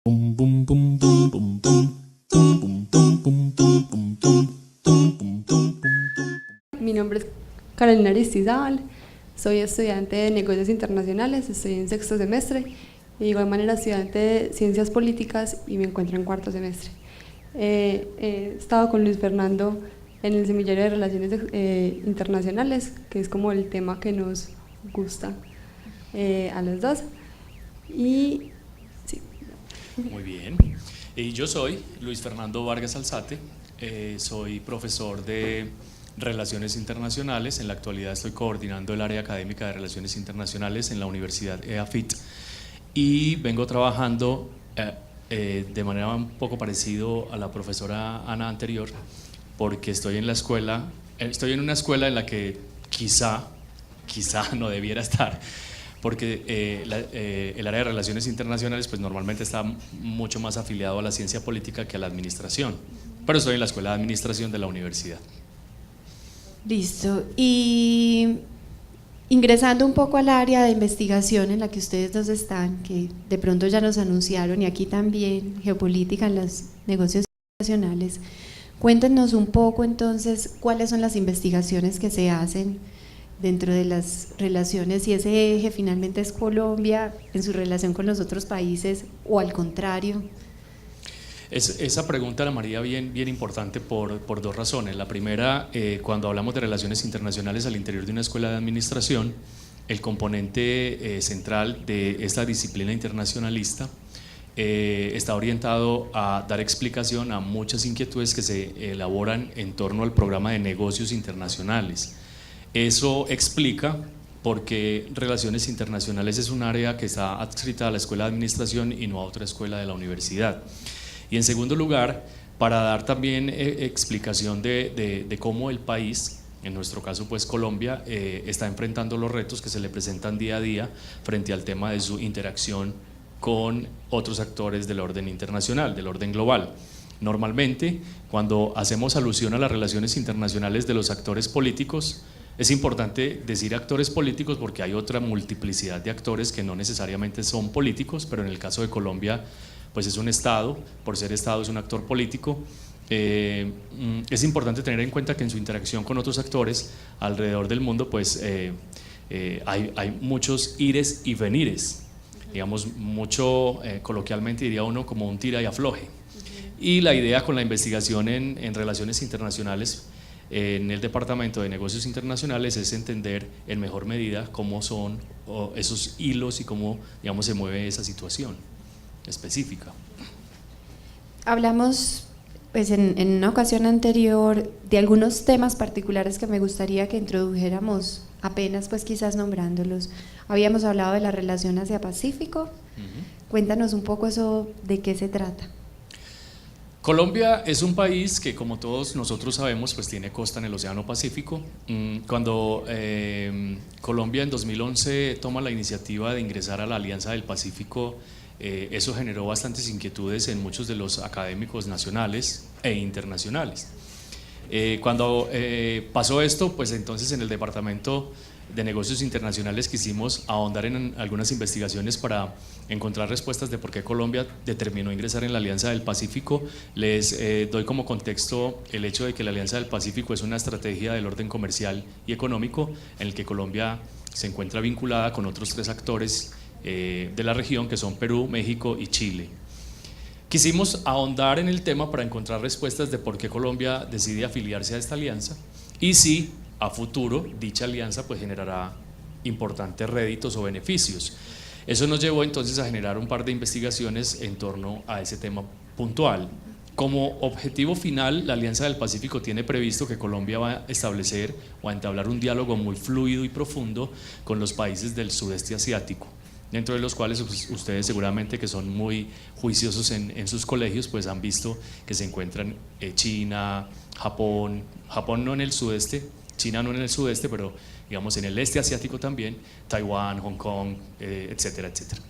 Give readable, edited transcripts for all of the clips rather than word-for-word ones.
Bum, bum, bum, bum, bum, bum. Tum, bum, tum, bum, tum, bum, tum. Tum, bum, tum, bum, tum. Mi nombre es Carolina Aristizábal, soy estudiante de negocios internacionales, estoy en sexto semestre y de igual manera estudiante de ciencias políticas y me encuentro en cuarto semestre. He estado con Luis Fernando en el semillero de relaciones internacionales, que es como el tema que nos gusta a los dos. Y sí. Muy bien. Y yo soy Luis Fernando Vargas Alzate, soy profesor de Relaciones Internacionales. En la actualidad estoy coordinando el área académica de Relaciones Internacionales en la Universidad EAFIT y vengo trabajando de manera un poco parecido a la profesora Ana anterior, porque estoy en una escuela en la que quizá no debiera estar, porque el área de relaciones internacionales pues normalmente está mucho más afiliado a la ciencia política que a la administración, pero estoy en la escuela de administración de la universidad. Listo. Y ingresando un poco al área de investigación en la que ustedes dos están, que de pronto ya nos anunciaron, y aquí también, geopolítica en los negocios internacionales, cuéntenos un poco entonces cuáles son las investigaciones que se hacen dentro de las relaciones, si ese eje finalmente es Colombia en su relación con los otros países o al contrario. Esa pregunta, Ana María, bien importante por dos razones. La primera, cuando hablamos de relaciones internacionales al interior de una escuela de administración, el componente central de esta disciplina internacionalista está orientado a dar explicación a muchas inquietudes que se elaboran en torno al programa de negocios internacionales. Eso explica por qué relaciones internacionales es un área que está adscrita a la escuela de administración y no a otra escuela de la universidad. Y en segundo lugar, para dar también explicación de cómo el país, en nuestro caso pues Colombia, está enfrentando los retos que se le presentan día a día frente al tema de su interacción con otros actores del orden internacional, del orden global. Normalmente, cuando hacemos alusión a las relaciones internacionales de los actores políticos, es importante decir actores políticos porque hay otra multiplicidad de actores que no necesariamente son políticos, pero en el caso de Colombia pues es un Estado, por ser Estado es un actor político. Es importante tener en cuenta que en su interacción con otros actores alrededor del mundo pues hay muchos ires y venires, digamos mucho coloquialmente diría uno como un tira y afloje. Y la idea con la investigación en relaciones internacionales en el Departamento de Negocios Internacionales es entender en mejor medida cómo son esos hilos y cómo, digamos, se mueve esa situación específica. Hablamos pues en una ocasión anterior de algunos temas particulares que me gustaría que introdujéramos, apenas pues quizás nombrándolos. Habíamos hablado de la relación Asia-Pacífico. Cuéntanos un poco eso, de qué se trata. Colombia es un país que, como todos nosotros sabemos, pues tiene costa en el Océano Pacífico. Cuando Colombia en 2011 toma la iniciativa de ingresar a la Alianza del Pacífico, eso generó bastantes inquietudes en muchos de los académicos nacionales e internacionales. Cuando pasó esto, pues entonces en el Departamento de Negocios Internacionales quisimos ahondar en algunas investigaciones para encontrar respuestas de por qué Colombia determinó ingresar en la Alianza del Pacífico. Les doy como contexto el hecho de que la Alianza del Pacífico es una estrategia del orden comercial y económico en el que Colombia se encuentra vinculada con otros tres actores de la región que son Perú, México y Chile. Quisimos ahondar en el tema para encontrar respuestas de por qué Colombia decide afiliarse a esta alianza y si a futuro dicha alianza pues generará importantes réditos o beneficios. Eso nos llevó entonces a generar un par de investigaciones en torno a ese tema puntual. Como objetivo final, la Alianza del Pacífico tiene previsto que Colombia va a establecer o a entablar un diálogo muy fluido y profundo con los países del sudeste asiático, dentro de los cuales ustedes seguramente que son muy juiciosos en sus colegios pues han visto que se encuentran China, Japón no en el sudeste, China no en el sudeste, pero digamos en el este asiático también, Taiwán, Hong Kong, etcétera, etcétera.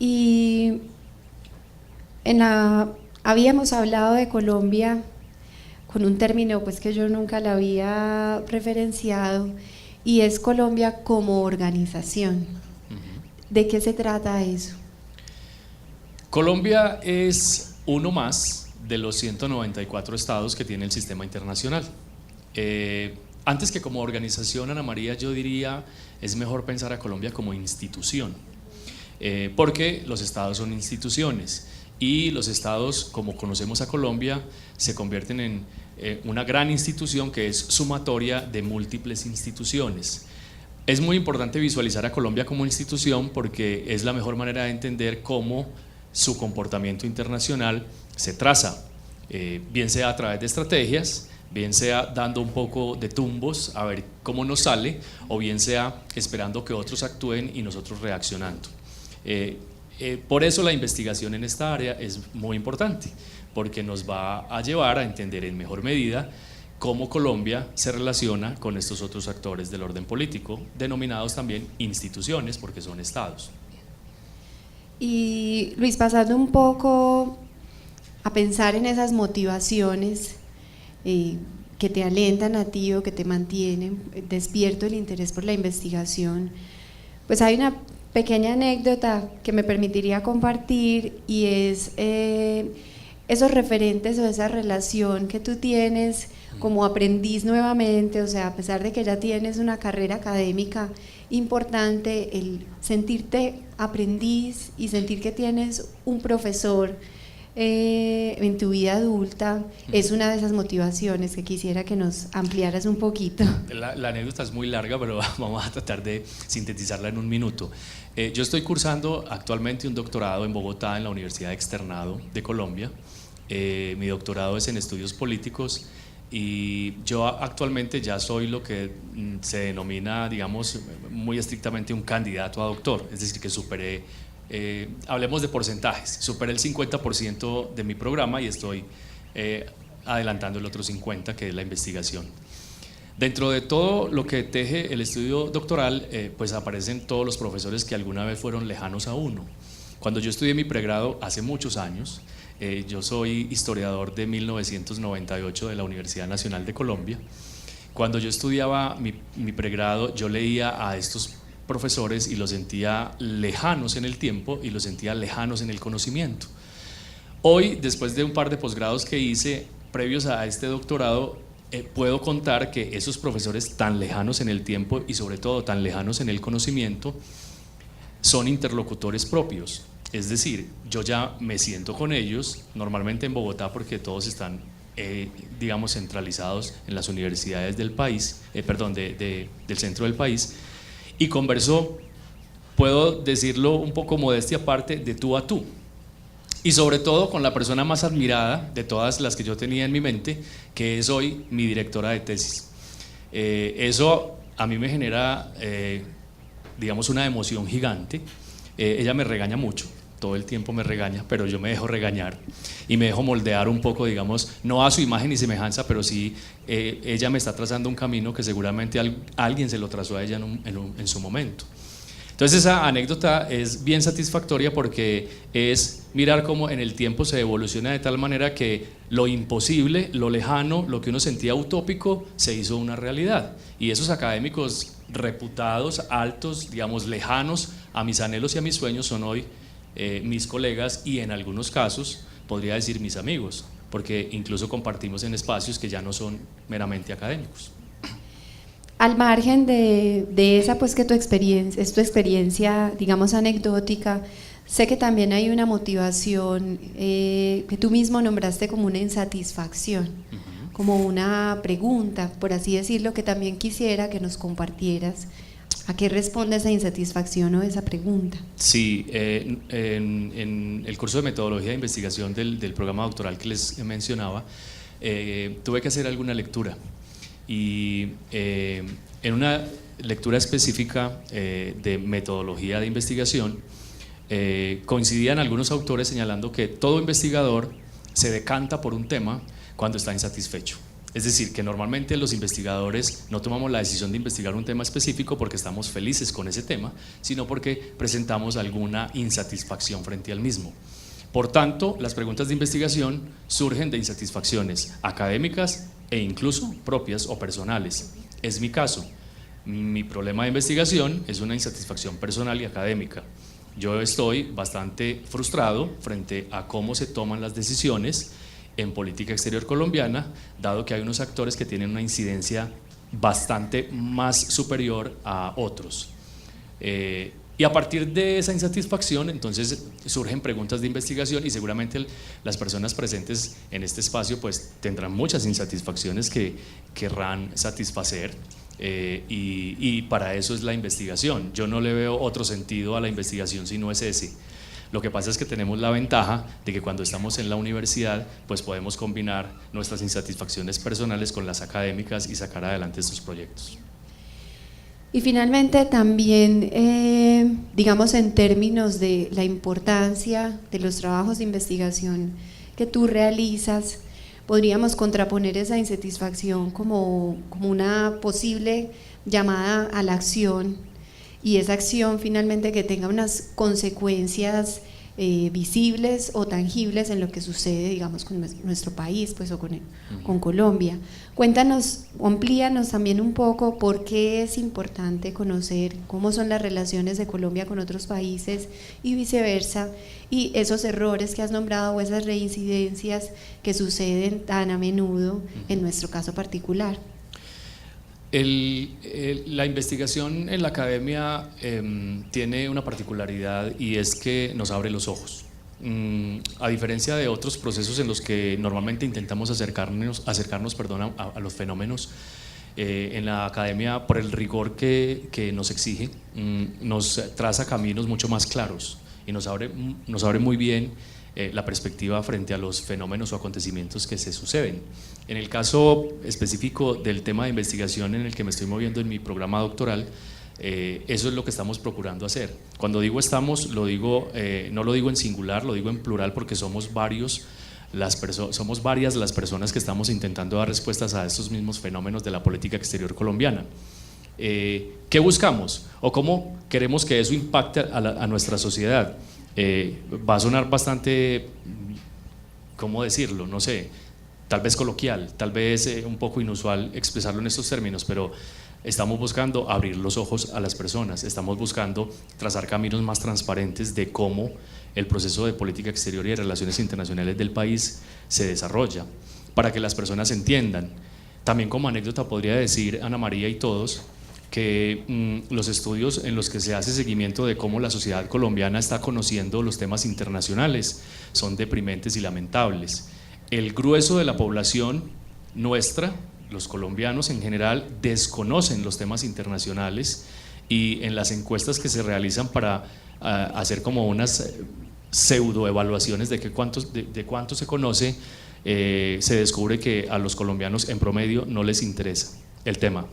Y habíamos hablado de Colombia con un término pues que yo nunca la había referenciado, y es Colombia como organización. ¿De qué se trata eso? Colombia es uno más de los 194 estados que tiene el sistema internacional. Antes que como organización, Ana María, yo diría es mejor pensar a Colombia como institución, porque los estados son instituciones y los estados, como conocemos a Colombia, se convierten en una gran institución que es sumatoria de múltiples instituciones. Es muy importante visualizar a Colombia como institución porque es la mejor manera de entender cómo su comportamiento internacional se traza, bien sea a través de estrategias, bien sea dando un poco de tumbos a ver cómo nos sale, o bien sea esperando que otros actúen y nosotros reaccionando. Por eso la investigación en esta área es muy importante, porque nos va a llevar a entender en mejor medida cómo Colombia se relaciona con estos otros actores del orden político, denominados también instituciones, porque son estados. Y Luis, pasando un poco a pensar en esas motivaciones que te alentan a ti o que te mantienen despierto el interés por la investigación, pues hay una pequeña anécdota que me permitiría compartir, y es esos referentes o esa relación que tú tienes como aprendiz nuevamente, o sea, a pesar de que ya tienes una carrera académica importante, el sentirte aprendiz y sentir que tienes un profesor en tu vida adulta es una de esas motivaciones que quisiera que nos ampliaras un poquito. La anécdota es muy larga, pero vamos a tratar de sintetizarla en un minuto. Yo estoy cursando actualmente un doctorado en Bogotá, en la Universidad Externado de Colombia. Mi doctorado es en estudios políticos y yo actualmente ya soy lo que se denomina, digamos, muy estrictamente un candidato a doctor, es decir, que superé, hablemos de porcentajes, superé el 50% de mi programa y estoy adelantando el otro 50%, que es la investigación. Dentro de todo lo que teje el estudio doctoral, pues aparecen todos los profesores que alguna vez fueron lejanos a uno. Cuando yo estudié mi pregrado hace muchos años, yo soy historiador de 1998 de la Universidad Nacional de Colombia. Cuando yo estudiaba mi pregrado, yo leía a estos profesores y los sentía lejanos en el tiempo y los sentía lejanos en el conocimiento. Hoy, después de un par de posgrados que hice previos a este doctorado, puedo contar que esos profesores tan lejanos en el tiempo y sobre todo tan lejanos en el conocimiento son interlocutores propios. Es decir, yo ya me siento con ellos, normalmente en Bogotá, porque todos están, digamos, centralizados en las universidades del país, del centro del país, y converso, puedo decirlo un poco modestia aparte, de tú a tú. Y sobre todo con la persona más admirada de todas las que yo tenía en mi mente, que es hoy mi directora de tesis. Eso a mí me genera, digamos, una emoción gigante. Ella me regaña mucho, todo el tiempo me regaña, pero yo me dejo regañar y me dejo moldear un poco, digamos, no a su imagen y semejanza, pero sí ella me está trazando un camino que seguramente alguien se lo trazó a ella en su momento. Entonces esa anécdota es bien satisfactoria porque es mirar cómo en el tiempo se evoluciona de tal manera que lo imposible, lo lejano, lo que uno sentía utópico se hizo una realidad, y esos académicos reputados, altos, digamos lejanos a mis anhelos y a mis sueños son hoy mis colegas y en algunos casos podría decir mis amigos, porque incluso compartimos en espacios que ya no son meramente académicos. Al margen de esa, pues que es tu experiencia, digamos, anecdótica, sé que también hay una motivación que tú mismo nombraste como una insatisfacción, como una pregunta, por así decirlo, que también quisiera que nos compartieras. ¿A qué responde esa insatisfacción o esa pregunta? Sí, en el curso de metodología de investigación del programa doctoral que les mencionaba, tuve que hacer alguna lectura. Y en una lectura específica de metodología de investigación, coincidían algunos autores señalando que todo investigador se decanta por un tema cuando está insatisfecho. Es decir, que normalmente los investigadores no tomamos la decisión de investigar un tema específico porque estamos felices con ese tema, sino porque presentamos alguna insatisfacción frente al mismo. Por tanto, las preguntas de investigación surgen de insatisfacciones académicas e incluso propias o personales. Es mi caso. Mi problema de investigación es una insatisfacción personal y académica. Yo estoy bastante frustrado frente a cómo se toman las decisiones en política exterior colombiana, dado que hay unos actores que tienen una incidencia bastante más superior a otros. Y a partir de esa insatisfacción, entonces surgen preguntas de investigación y seguramente las personas presentes en este espacio pues tendrán muchas insatisfacciones que querrán satisfacer. Y para eso es la investigación. Yo no le veo otro sentido a la investigación si no es ese. Lo que pasa es que tenemos la ventaja de que cuando estamos en la universidad pues podemos combinar nuestras insatisfacciones personales con las académicas y sacar adelante estos proyectos. Y finalmente también, digamos en términos de la importancia de los trabajos de investigación que tú realizas, podríamos contraponer esa insatisfacción como una posible llamada a la acción, y esa acción finalmente que tenga unas consecuencias visibles o tangibles en lo que sucede, digamos, con nuestro país, pues, o con Colombia. Cuéntanos, amplíanos también un poco por qué es importante conocer cómo son las relaciones de Colombia con otros países y viceversa, y esos errores que has nombrado o esas reincidencias que suceden tan a menudo en nuestro caso particular. La investigación en la academia tiene una particularidad y es que nos abre los ojos. A diferencia de otros procesos en los que normalmente intentamos acercarnos a los fenómenos, en la academia, por el rigor que nos exige, nos traza caminos mucho más claros y nos abre muy bien la perspectiva frente a los fenómenos o acontecimientos que se suceden. En el caso específico del tema de investigación en el que me estoy moviendo en mi programa doctoral, eso es lo que estamos procurando hacer. Cuando digo estamos, no lo digo en singular, lo digo en plural porque somos varias las personas que estamos intentando dar respuestas a estos mismos fenómenos de la política exterior colombiana. ¿Qué buscamos? ¿O cómo queremos que eso impacte a nuestra sociedad? Va a sonar bastante, ¿cómo decirlo? No sé, tal vez coloquial, tal vez un poco inusual expresarlo en estos términos, pero estamos buscando abrir los ojos a las personas, estamos buscando trazar caminos más transparentes de cómo el proceso de política exterior y de relaciones internacionales del país se desarrolla, para que las personas entiendan. También como anécdota podría decir, Ana María y todos, que los estudios en los que se hace seguimiento de cómo la sociedad colombiana está conociendo los temas internacionales son deprimentes y lamentables. El grueso de la población nuestra, los colombianos en general, desconocen los temas internacionales, y en las encuestas que se realizan para hacer como unas pseudoevaluaciones de cuánto se conoce, se descubre que a los colombianos en promedio no les interesa el tema.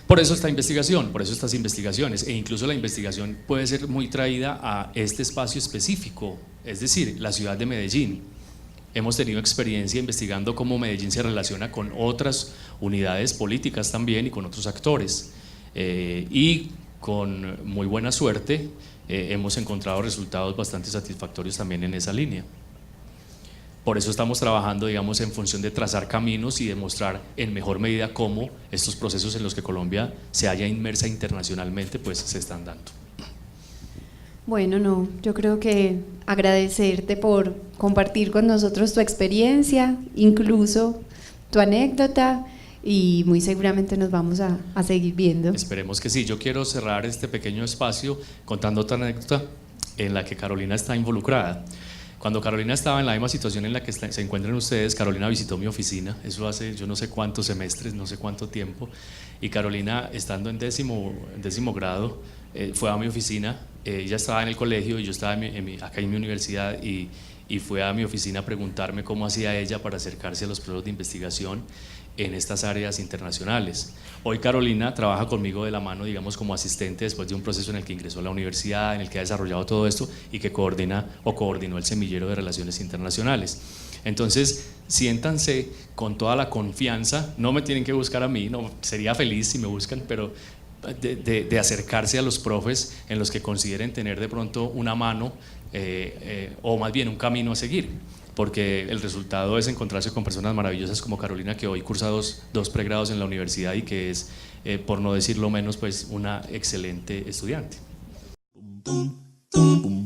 Por eso esta investigación, por eso estas investigaciones, e incluso la investigación puede ser muy traída a este espacio específico, es decir, la ciudad de Medellín. Hemos tenido experiencia investigando cómo Medellín se relaciona con otras unidades políticas también y con otros actores, y con muy buena suerte hemos encontrado resultados bastante satisfactorios también en esa línea. Por eso estamos trabajando, digamos, en función de trazar caminos y demostrar en mejor medida cómo estos procesos en los que Colombia se halla inmersa internacionalmente pues se están dando. Bueno, no, yo creo que agradecerte por compartir con nosotros tu experiencia, incluso tu anécdota, y muy seguramente nos vamos a seguir viendo. Esperemos que sí. Yo quiero cerrar este pequeño espacio contando otra anécdota en la que Carolina está involucrada. Cuando Carolina estaba en la misma situación en la que se encuentran ustedes, Carolina visitó mi oficina, eso hace yo no sé cuántos semestres, no sé cuánto tiempo, y Carolina, estando en décimo grado, fue a mi oficina. Ella estaba en el colegio y yo estaba acá en mi universidad, y fue a mi oficina a preguntarme cómo hacía ella para acercarse a los procesos de investigación en estas áreas internacionales. Hoy Carolina trabaja conmigo de la mano, digamos, como asistente después de un proceso en el que ingresó a la universidad, en el que ha desarrollado todo esto y que coordinó el semillero de relaciones internacionales. Entonces, siéntanse con toda la confianza, no me tienen que buscar a mí, no, sería feliz si me buscan, pero de acercarse a los profes en los que consideren tener de pronto una mano o más bien un camino a seguir, porque el resultado es encontrarse con personas maravillosas como Carolina, que hoy cursa dos pregrados en la universidad y que es, por no decirlo menos, pues una excelente estudiante. boom, boom.